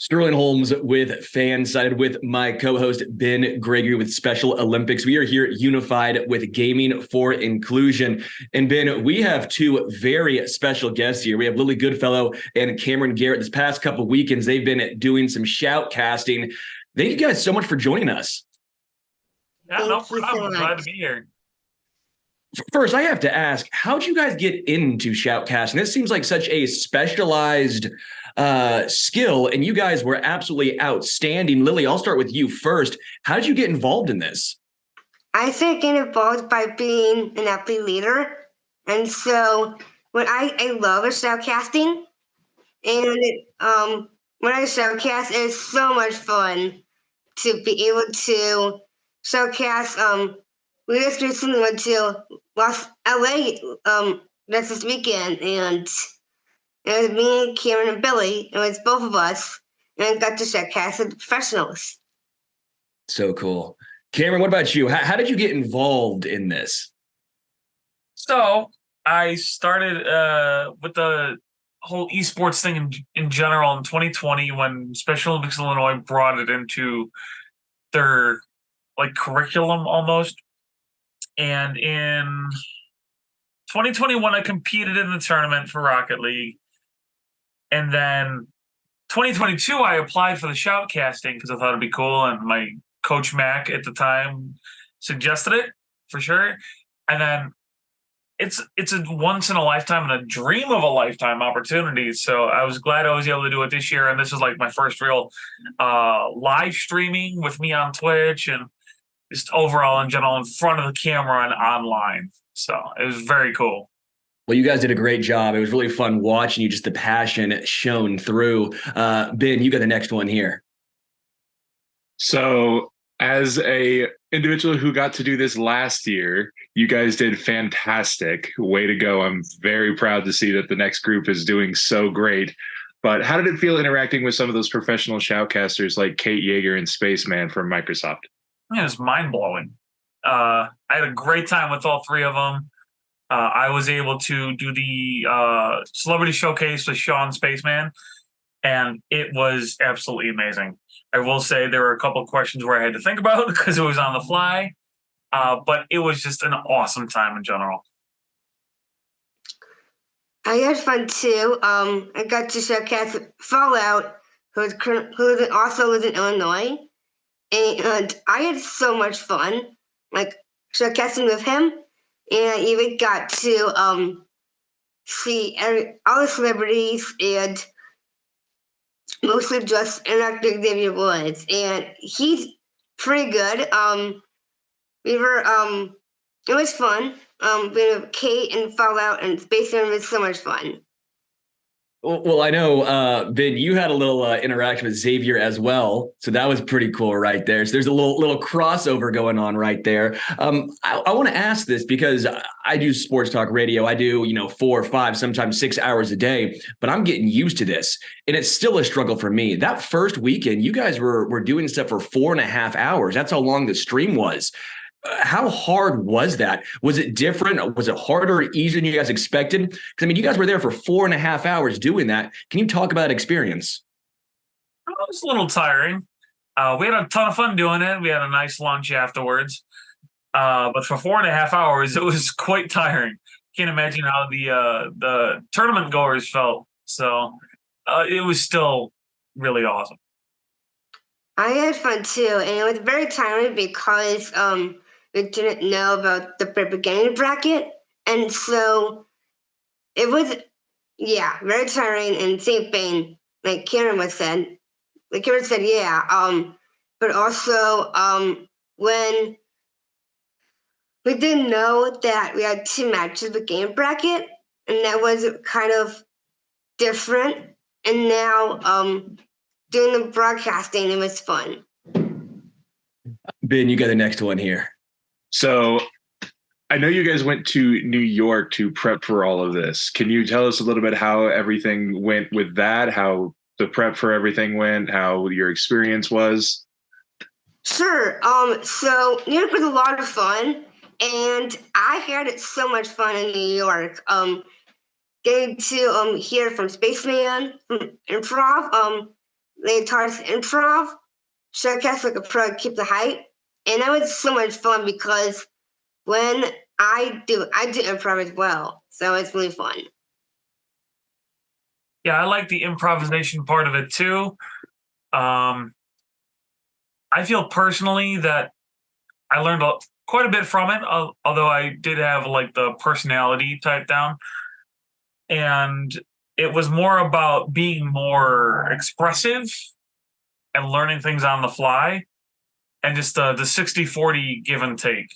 Sterling Holmes with FanSided with my co-host Ben Gregory with Special Olympics. We are here unified with Gaming for Inclusion. And Ben, we have two very special guests here. We have Lily Goodfellow and Cameron Garrett. This past couple of weekends, they've been doing some shoutcasting. Thank you guys so much for joining us. Yeah, no problem. Glad to be here. First, I have to ask, how'd you guys get into shoutcasting? This seems like such a specialized skill, and you guys were absolutely outstanding. Lily, I'll start with you first. How did you get involved in this? I think get involved by being an athlete leader. And so when I love shoutcasting, and when I shoutcast, it's so much fun to be able to shoutcast. We just recently went to LA this weekend, and it was me, and Cameron, and Billy. It was both of us, and I got to shoutcast with professionals. So cool. Cameron, what about you? How did you get involved in this? So I started with the whole esports thing in general in 2020 when Special Olympics Illinois brought it into their curriculum almost. And in 2021, I competed in the tournament for Rocket League. And then 2022, I applied for the shoutcasting because I thought it'd be cool. And my coach, Mac, at the time suggested it for sure. And then it's a once in a lifetime and a dream of a lifetime opportunity. So I was glad I was able to do it this year. And this is like my first real live streaming with me on Twitch and just overall in general in front of the camera and online. So it was very cool. Well, you guys did a great job. It was really fun watching you, just the passion shown through. Ben, you got the next one here. So as a individual who got to do this last year, you guys did fantastic. Way to go. I'm very proud to see that the next group is doing so great. But how did it feel interacting with some of those professional shoutcasters like Kate Yeager and Spaceman from Microsoft? It was mind-blowing. I had a great time with all three of them. I was able to do the celebrity showcase with Sean Spaceman, and it was absolutely amazing. I will say there were a couple of questions where I had to think about because it was on the fly, but it was just an awesome time in general. I had fun too. I got to shoutcast Fallout, who also lives in Illinois. And I had so much fun, shoutcasting with him. And I even got to see all the celebrities and mostly just interacting with Xavier Woods. And he's pretty good. It was fun. Being with Kate and Fallout and Space Jam was so much fun. Well, I know, Ben, you had a little interaction with Xavier as well. So that was pretty cool right there. So there's a little crossover going on right there. I want to ask this because I do sports talk radio. I do, 4 or 5, sometimes 6 hours a day, but I'm getting used to this. And it's still a struggle for me. That first weekend, you guys were doing stuff for 4.5 hours. That's how long the stream was. How hard was that? Was it different? Was it harder or easier than you guys expected? Because, you guys were there for 4.5 hours doing that. Can you talk about that experience? It was a little tiring. We had a ton of fun doing it. We had a nice lunch afterwards. But for 4.5 hours, it was quite tiring. Can't imagine how the tournament goers felt. So it was still really awesome. I had fun too. And it was very tiring because we didn't know about the beginning bracket. And so it was, very tiring and same thing, like Cameron said. Like Cameron said, but also when we didn't know that we had 2 matches with game bracket, and that was kind of different. And now doing the broadcasting, it was fun. Ben, you got the next one here. So I know you guys went to New York to prep for all of this. Can you tell us a little bit how everything went with that, how the prep for everything went, how your experience was? Sure. So New York was a lot of fun, and I had so much fun in New York. Getting to hear from Spaceman, from Improv, they taught us improv, Shoutcast like a pro, keep the hype. And that was so much fun because when I do improv as well. So it's really fun. Yeah, I like the improvisation part of it too. I feel personally that I learned quite a bit from it, although I did have like the personality type down. And it was more about being more expressive and learning things on the fly, and just the 60-40 give and take.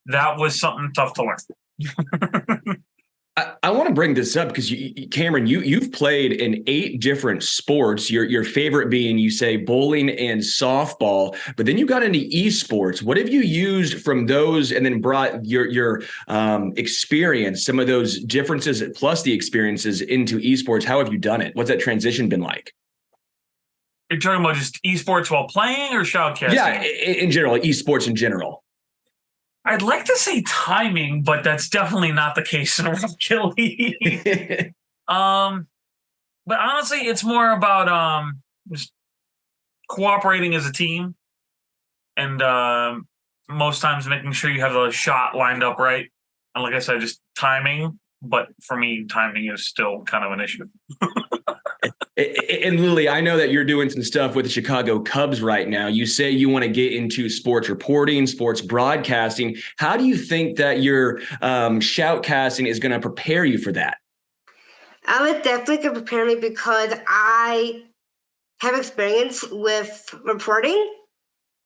That was something tough to learn. I want to bring this up because Cameron, you've played in 8 different sports. Your favorite being, you say, bowling and softball, but then you got into esports. What have you used from those, and then brought your experience, some of those differences plus the experiences into esports? How have you done it? What's that transition been like? You're talking about just esports while playing, or shoutcasting? Yeah, in general, esports in general. I'd like to say timing, but that's definitely not the case in Rock League. But honestly, it's more about just cooperating as a team, and most times making sure you have the shot lined up right. And like I said, just timing. But for me, timing is still kind of an issue. And Lily, I know that you're doing some stuff with the Chicago Cubs right now. You say you want to get into sports reporting, sports broadcasting. How do you think that your shoutcasting is going to prepare you for that? I would definitely prepare me because I have experience with reporting.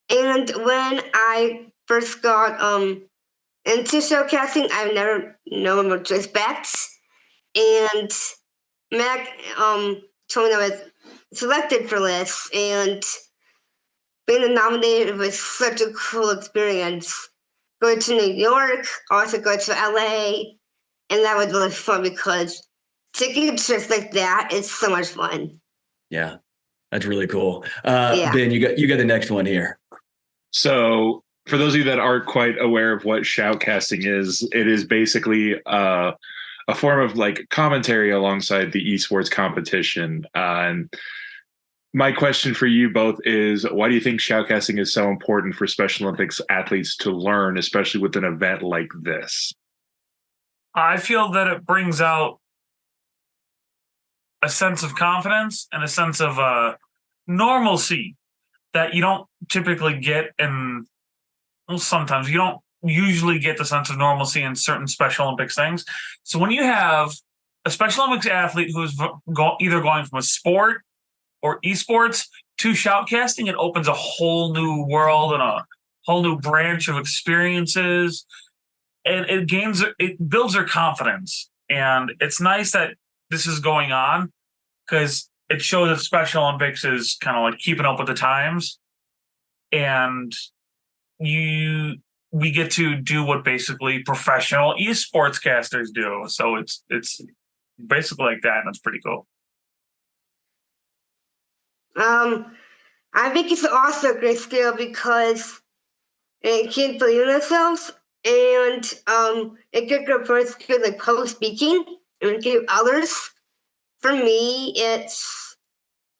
And when I first got into shoutcasting, I've never known what to expect. And Mac told me I was selected for this, and being nominated was such a cool experience. Going to New York, also go to LA, and that was really fun because taking trips like that is so much fun. Yeah, that's really cool. Yeah. Ben, you got the next one here. So for those of you that aren't quite aware of what shoutcasting is, it is basically a form of like commentary alongside the esports competition. And my question for you both is, why do you think shoutcasting is so important for Special Olympics athletes to learn, especially with an event like this? I feel that it brings out a sense of confidence and a sense of normalcy that you don't typically get in, well, sometimes you don't usually get the sense of normalcy in certain Special Olympics things. So when you have a Special Olympics athlete who's either going from a sport or esports to shoutcasting, it opens a whole new world and a whole new branch of experiences, and it builds their confidence. And it's nice that this is going on because it shows that Special Olympics is kind of like keeping up with the times, and we get to do what basically professional esports casters do. So it's basically like that, and it's pretty cool. I think it's also a great skill because it can believe in themselves, and it could go first skill like public speaking and give others. For me, it's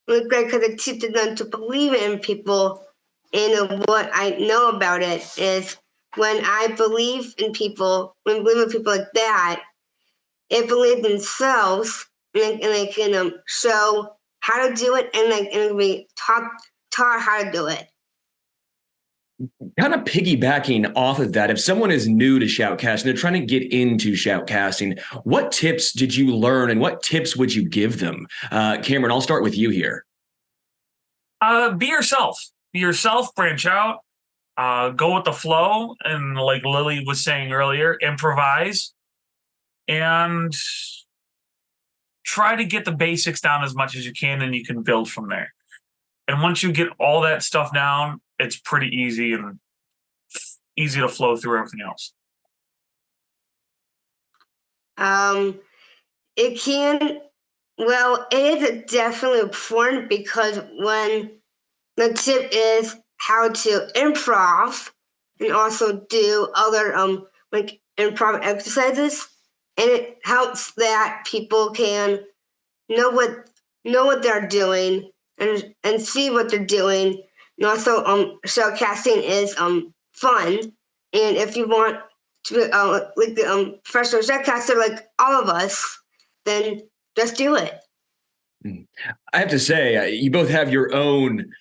really great because it teaches them to believe in people. And what I know about it is when I believe in people, when I believe in people like that, it believes themselves, and they can show how to do it, and be taught how to do it. Kind of piggybacking off of that, if someone is new to shoutcasting, they're trying to get into shoutcasting, what tips did you learn and what tips would you give them? Cameron, I'll start with you here. Be yourself. Be yourself, branch out, go with the flow. And like Lily was saying earlier, improvise and try to get the basics down as much as you can, and you can build from there. And once you get all that stuff down, it's pretty easy and easy to flow through everything else. It is definitely important because when the tip is how to improv and also do other like improv exercises, and it helps that people can know what they're doing and see what they're doing. And also, shoutcasting is fun. And if you want to be like the professional shoutcaster, like all of us, then just do it. I have to say, you both have your own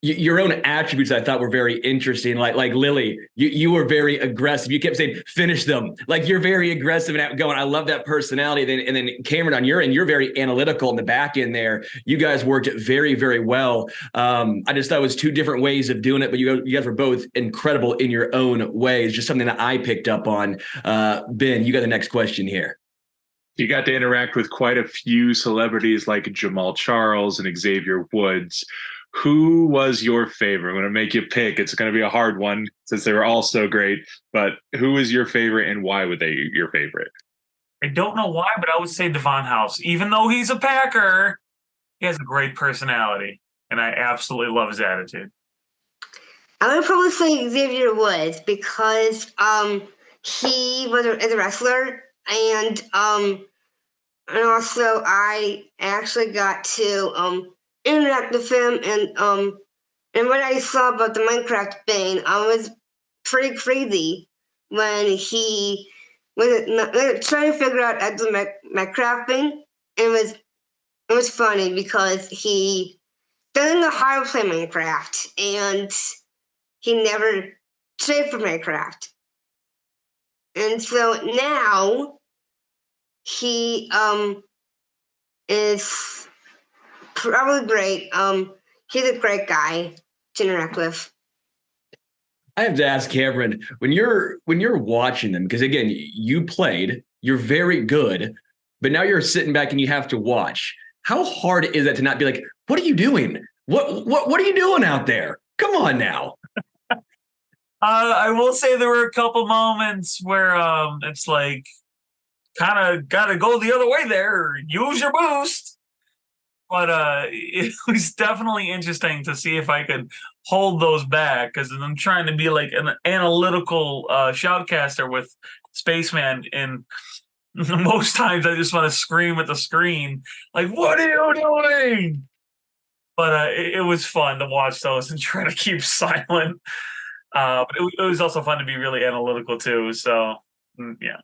attributes I thought were very interesting. Like Lily, you were very aggressive. You kept saying, finish them. Like you're very aggressive and outgoing. I love that personality. And then Cameron, on your end, you're very analytical in the back end there. You guys worked very, very well. I just thought it was two different ways of doing it, but you guys were both incredible in your own ways. Just something that I picked up on. Ben, you got the next question here. You got to interact with quite a few celebrities like Jamal Charles and Xavier Woods. Who was your favorite? I'm going to make you pick. It's going to be a hard one since they were all so great. But who is your favorite and why would they be your favorite? I don't know why, but I would say Devon House. Even though he's a Packer, he has a great personality, and I absolutely love his attitude. I would probably say Xavier Woods because he was a wrestler, and also I actually got to interact with him, and what I saw about the Minecraft thing, I was pretty crazy when he was trying to figure out how to do Minecraft thing. It was funny because he doesn't know how to play Minecraft, and he never trained for Minecraft. And so now he is probably great. He's a great guy to interact with. I have to ask Cameron, when you're watching them, because again, you played, you're very good, but now you're sitting back and you have to watch. How hard is that to not be like, what are you doing? What are you doing out there? Come on now. I will say there were a couple moments where it's like kind of got to go the other way there. Use your boost. But it was definitely interesting to see if I could hold those back because I'm trying to be like an analytical shoutcaster with Spaceman, and most times I just want to scream at the screen, like, what are you doing? But it was fun to watch those and try to keep silent. But it was also fun to be really analytical too. So, yeah.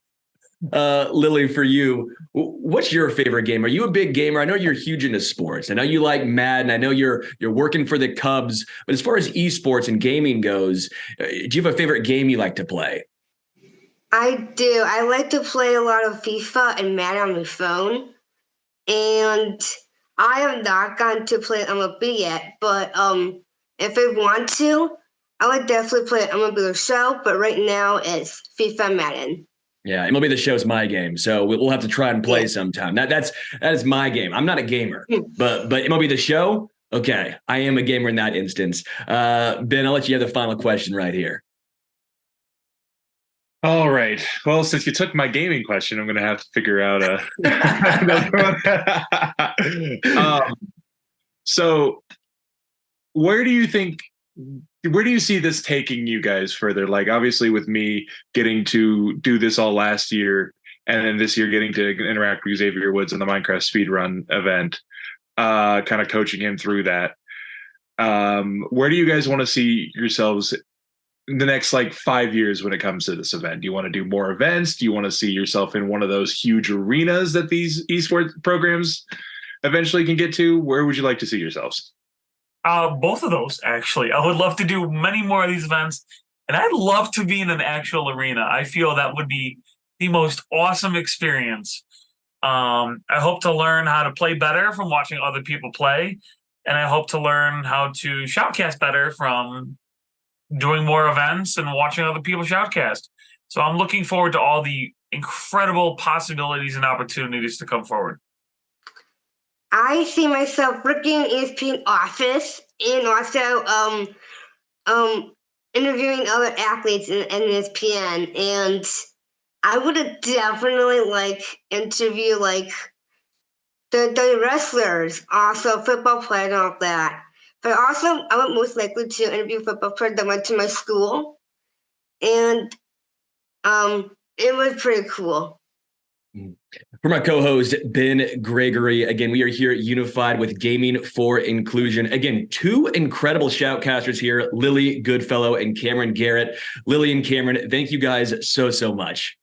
Lily, for you, what's your favorite game? Are you a big gamer? I know you're huge into sports. I know you like Madden. I know you're working for the Cubs. But as far as esports and gaming goes, do you have a favorite game you like to play? I do. I like to play a lot of FIFA and Madden on my phone. And I have not gotten to play MLB yet, but if I want to, I would definitely play MLB The Show, but right now it's FIFA and Madden. Yeah, MLB The Show's my game, so we'll have to try and play sometime. That is my game. I'm not a gamer, but MLB The Show, okay, I am a gamer in that instance. Ben, I'll let you have the final question right here. All right. Well, since you took my gaming question, I'm going to have to figure out a. So, where do you see this taking you guys further? Like, obviously, with me getting to do this all last year, and then this year getting to interact with Xavier Woods in the Minecraft speedrun event, kind of coaching him through that. Where do you guys want to see yourselves in the next 5 years when it comes to this event? Do you want to do more events? Do you want to see yourself in one of those huge arenas that these esports programs eventually can get to? Where would you like to see yourselves? Both of those, actually. I would love to do many more of these events, and I'd love to be in an actual arena. I feel that would be the most awesome experience. I hope to learn how to play better from watching other people play, and I hope to learn how to shoutcast better from doing more events and watching other people shoutcast. So I'm looking forward to all the incredible possibilities and opportunities to come forward. I see myself working in ESPN office and also interviewing other athletes in ESPN. And I would definitely interview the wrestlers, also football players and all that. But also, I would most likely to interview football players that went to my school. And it was pretty cool. For my co-host, Ben Gregory, again, we are here unified with Gaming for Inclusion. Again, two incredible shoutcasters here, Lily Goodfellow and Cameron Garrett. Lily and Cameron, thank you guys so much.